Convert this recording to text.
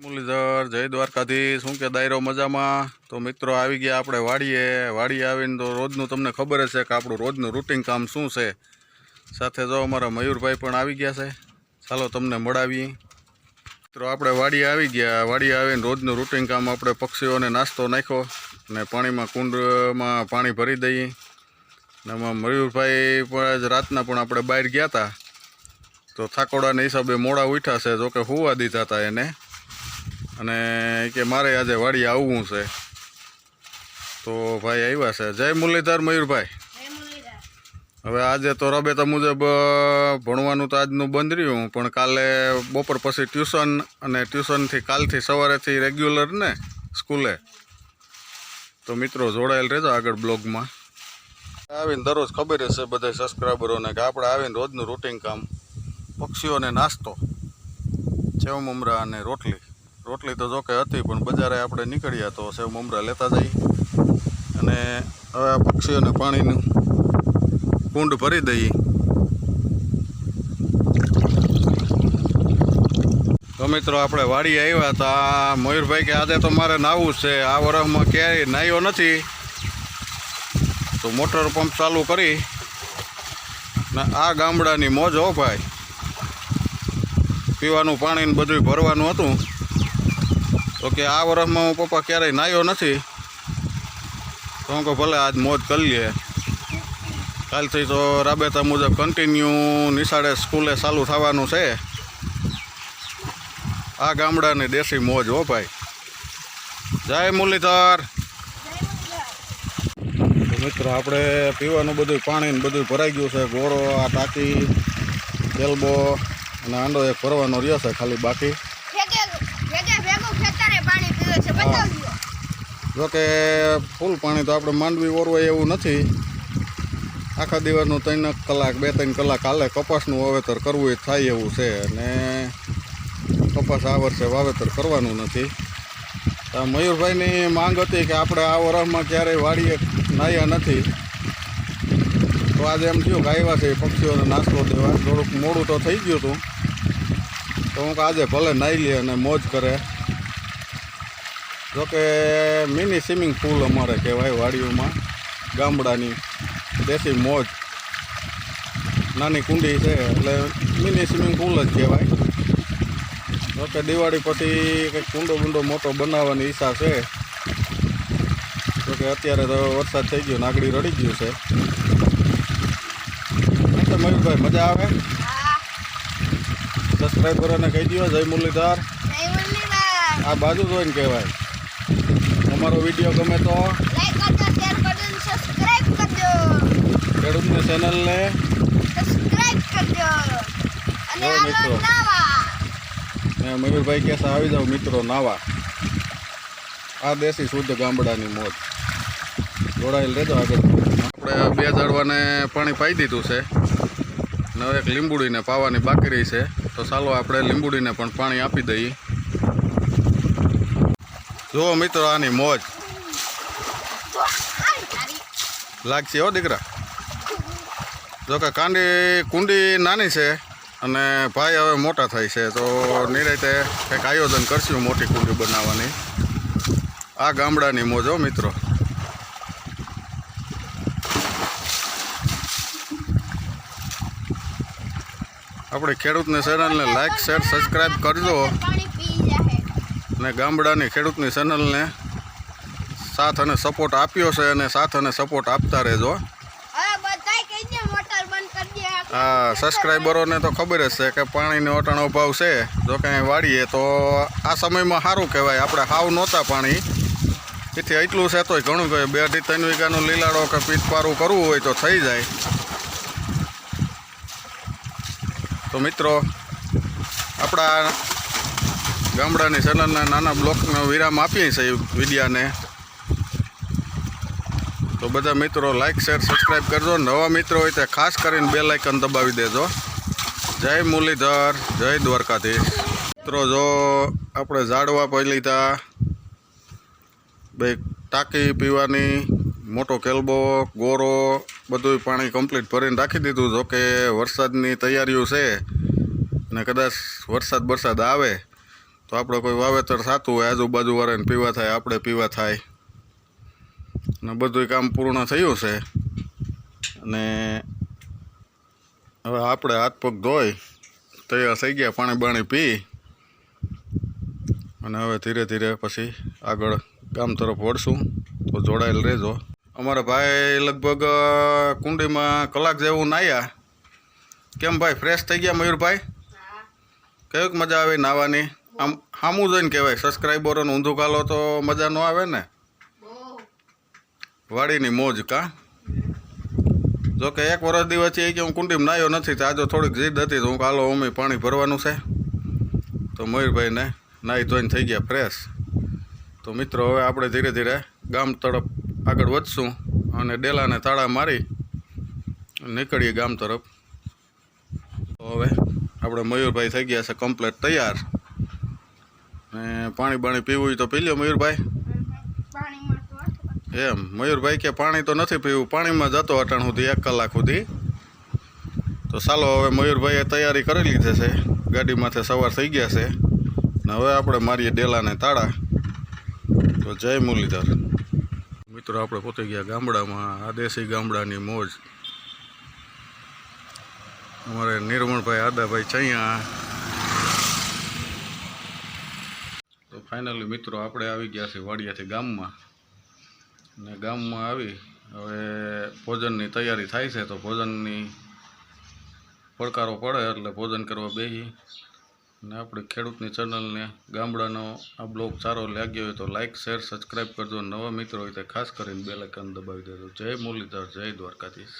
મુરલીધર જય દ્વારકાધીશ। શું કે દાયરો મજામાં? તો મિત્રો આવી ગયા આપણે વાડીએ આવીને તો રોજનું તમને ખબર જ છે કે આપણું રોજનું રૂટિન કામ શું છે। સાથે જો અમારા મયુરભાઈ પણ આવી ગયા છે, ચાલો તમને મળાવીએ। મિત્રો આપણે વાડીએ આવી ગયા, વાડીએ આવીને રોજનું રૂટિન કામ આપણે પક્ષીઓને નાસ્તો નાખ્યો અને પાણીમાં કુંડમાં પાણી ભરી દઈએ। અને એમાં મયુરભાઈ પણ રાતના પણ આપણે બહાર ગયા હતા તો થાકોડાના હિસાબે મોડા ઉઠ્યા છે, જોકે હુવા દીધા હતા એને, અને કે મારે આજે વાડીએ આવવું છે તો ભાઈ આવ્યા છે। જય મુરલીધર મયુરભાઈ। હવે આજે તો રાબેતા મુજબ ભણવાનું તો આજનું બંધ રહ્યું, પણ કાલે બપોર પછી ટ્યુશન, અને ટ્યુશનથી કાલથી સવારેથી રેગ્યુલર ને સ્કૂલે। તો મિત્રો જોડાયેલ રહેજો આગળ બ્લોગમાં। આવીને દરરોજ ખબર હશે બધા સબસ્ક્રાઈબરોને કે આપણે આવીને રોજનું રૂટિન કામ પક્ષીઓને નાસ્તો, સેવ મમરા અને રોટલી તો જોકે હતી, પણ બજારે આપણે નીકળ્યા તો સેવ મમરા લેતા જઈએ। અને હવે આ પક્ષીઓને પાણીનું કુંડ ભરી દઈએ। તો મિત્રો આપણે વાડીએ આવ્યા હતા, મયુરભાઈ કે આજે તો મારે નાહવું છે, આ વરસમાં ક્યાંય નાહ્યો નથી, તો મોટર પંપ ચાલુ કરી ને આ ગામડાની મોજ હો ભાઈ, પીવાનું પાણી ને બધું ભરવાનું હતું। તો કે આ વર્ષમાં હું પપ્પા ક્યારેય નાહ્યો નથી, તો હું કહું ભલે આજ મોજ કરી લઈએ। કાલથી તો રાબેતા મુજબ કન્ટિન્યુ નિશાળે સ્કૂલે ચાલુ થવાનું છે। આ ગામડાની દેશી મોજ હો ભાઈ। જય મુરલીધર। તો મિત્રો આપણે પીવાનું બધું પાણી ને બધું ભરાઈ ગયું છે, ગોળો, આ ટાંકી, કેલબો અને આંડો એક ભરવાનો રહ્યો છે ખાલી બાકી। જોકે ફૂલ પાણી તો આપણે માંડવી ઓરવાય એવું નથી, આખા દિવસનું 3 કલાક 2-3 કલાક હાલે। કપાસનું વાવેતર કરવું એ થાય એવું છે, અને કપાસ આ વર્ષે વાવેતર કરવાનું નથી। તો મયુરભાઈની માંગ હતી કે આપણે આ વર્ષમાં ક્યારેય વાડીએ નાહ્યા નથી, તો આજે એમ થયું કે આવ્યા છે પક્ષીઓને નાસ્તો દેવા। થોડુંક મોડું તો થઈ ગયું હતું, તો હું આજે ભલે નાહી લે અને મોજ કરે। જોકે મિની સ્વિમિંગ પુલ અમારે કહેવાય વાડીઓમાં, ગામડાની દેશી મોજ, નાની કુંડી છે એટલે મિની સ્વિમિંગ પુલ જ કહેવાય। જોકે દિવાળી પછી કંઈક કુંડો મોટો બનાવવાની ઈચ્છા છે, જોકે અત્યારે તો વરસાદ થઈ ગયો, નાગડી રડી ગયું છે। મયુરભાઈ મજા આવે? સબસ્ક્રાઈબરોને કહી દો જય મુરલીધર। આ બાજુ જોઈને કહેવાય, અમારો વિડીયો ગમે તો લાઈક કરજો, શેર કરજો, સબસ્ક્રાઇબ કરજો, ખેડૂતની ચેનલને સબસ્ક્રાઇબ કરજો। અને હાલો નાવા, મયુરભાઈ કહેશે આવી જાવ મિત્રો નાવા। આ દેશી શુદ્ધ ગામડાની મોજ, જોડાયેલ રહેજો આગળ। આપણે 2 ઝાડવાને પાણી પાઈ દીધું છે, અને હવે એક લીંબુડીને પાવાની બાકી રહી છે, તો ચાલો આપણે લીંબુડીને પણ પાણી આપી દઈએ। જુઓ મિત્રો આની મોજ લાગશે હો દીકરા। જોકે કુંડી નાની છે અને ભાઈ હવે મોટા થાય છે, તો નિરાંતે કંઈક આયોજન કરશું મોટી કુંડી બનાવવાની। આ ગામડાની મોજ હો મિત્રો। આપણી ખેડૂતની ચેનલને લાઈક શેર સબસ્ક્રાઈબ કરજો, અને ગામડાની ખેડૂતની ચેનલને સાથ અને સપોર્ટ આપ્યો છે, અને સાથ અને સપોર્ટ આપતા રહેજો। હા, સબસ્ક્રાઈબરોને તો ખબર જ છે કે પાણીનો અટાણો ભાવ છે, જો કાંઈ વાળીએ તો આ સમયમાં સારું કહેવાય। આપણે હાવ નહોતા પાણી, એથી એટલું છે તોય ઘણું કહે, 2-3 વીઘાનું લીલાડો કે પીઠપારું કરવું હોય તો થઈ જાય। તો મિત્રો આપણા ગામડાની ચેનલને નાના બ્લોકનો વિરામ આપીએ છીએ વિડીયાને, તો બધા મિત્રો લાઈક શેર સબસ્ક્રાઈબ કરજો। નવા મિત્રો હોય તે ખાસ કરીને બેલ આઇકન દબાવી દેજો। જય મુરલીધર, જય દ્વારકાધીશ। મિત્રો જો આપણે ઝાડવા પાઈ લીધા, 2 ટાંકી પીવાની, મોટો કેલબો, ગોરો, બધું પાણી કમ્પ્લીટ ભરીને રાખી દીધું। જોકે વરસાદની તૈયારીઓ છે, અને કદાચ વરસાદ આવે તો આપણે કોઈ વાવેતર થતું હોય આજુબાજુવાળાને પીવા થાય, આપણે પીવા થાય, અને બધું કામ પૂર્ણ થયું છે. અને હવે આપણે હાથ પગ ધોઈ તૈયાર થઈ ગયા, પાણી બાણી પી અને હવે ધીરે ધીરે પછી આગળ ગામ તરફ વળશું. તો જોડાયેલ રહેજો. અમારા ભાઈ લગભગ કુંડીમાં કલાક જેવું નાહ્યા. કેમ ભાઈ, ફ્રેશ થઈ ગયા મયુરભાઈ? કેવીક મજા આવી નાહવાની? આમ સામું જોઈને કહેવાય, સબસ્ક્રાઈબરોને ઊંધું કાલો તો મજા ન આવે ને. વાડીની મોજ કા. જોકે એક વર્ષ દિવસથી કે હું કુંડીમાં નાહ્યો નથી, તો આજે થોડીક જીદ હતી તો હું કાલો મમ્મી પાણી ભરવાનું છે. તો મયુરભાઈને નાહી ધોઈને થઈ ગયા ફ્રેશ. તો મિત્રો હવે આપણે ધીરે ધીરે ગામ તરફ આગળ વધશું અને ડેલાને તાળા મારી નીકળીએ ગામ તરફ. તો હવે આપણે મયુરભાઈ થઈ ગયા છે કમ્પ્લેટ તૈયાર. ને પાણી બાણી પીવું હોય તો પી લ્યો મયુરભાઈ. એમ મયુરભાઈ કે પાણી તો નથી પીવું, પાણીમાં જતો અટાણ સુધી 1 કલાક સુધી. તો ચાલો હવે મયુરભાઈએ તૈયારી કરી લીધી છે, ગાડીમાંથી સવાર થઈ ગયા છે ને હવે આપણે મારીએ ડેલાને તાળા. તો જય મુરલીધર. મિત્રો આપણે પહોંચી ગયા ગામડામાં. આ દેશી ગામડાની મોજ. અમારે નિર્મળભાઈ આદાભાઈ ચૈયા. તો ફાઇનલી મિત્રો આપણે આવી ગયા છીએ વાડિયાથી ગામમાં. ને ગામમાં આવી હવે ભોજનની તૈયારી થાય છે. તો ભોજનની પડકારો પડે એટલે ભોજન કરવા બેસી. અને આપણી ખેડૂતની ચેનલને ગામડાનો આ બ્લોગ સારો લાગ્યો હોય તો લાઇક, શેર, સબસ્ક્રાઈબ કરજો. નવા મિત્રો હોય તો ખાસ કરીને બેલ આઇકન દબાવી દેજો. જય મુરલીધર, જય દ્વારકાધીશ.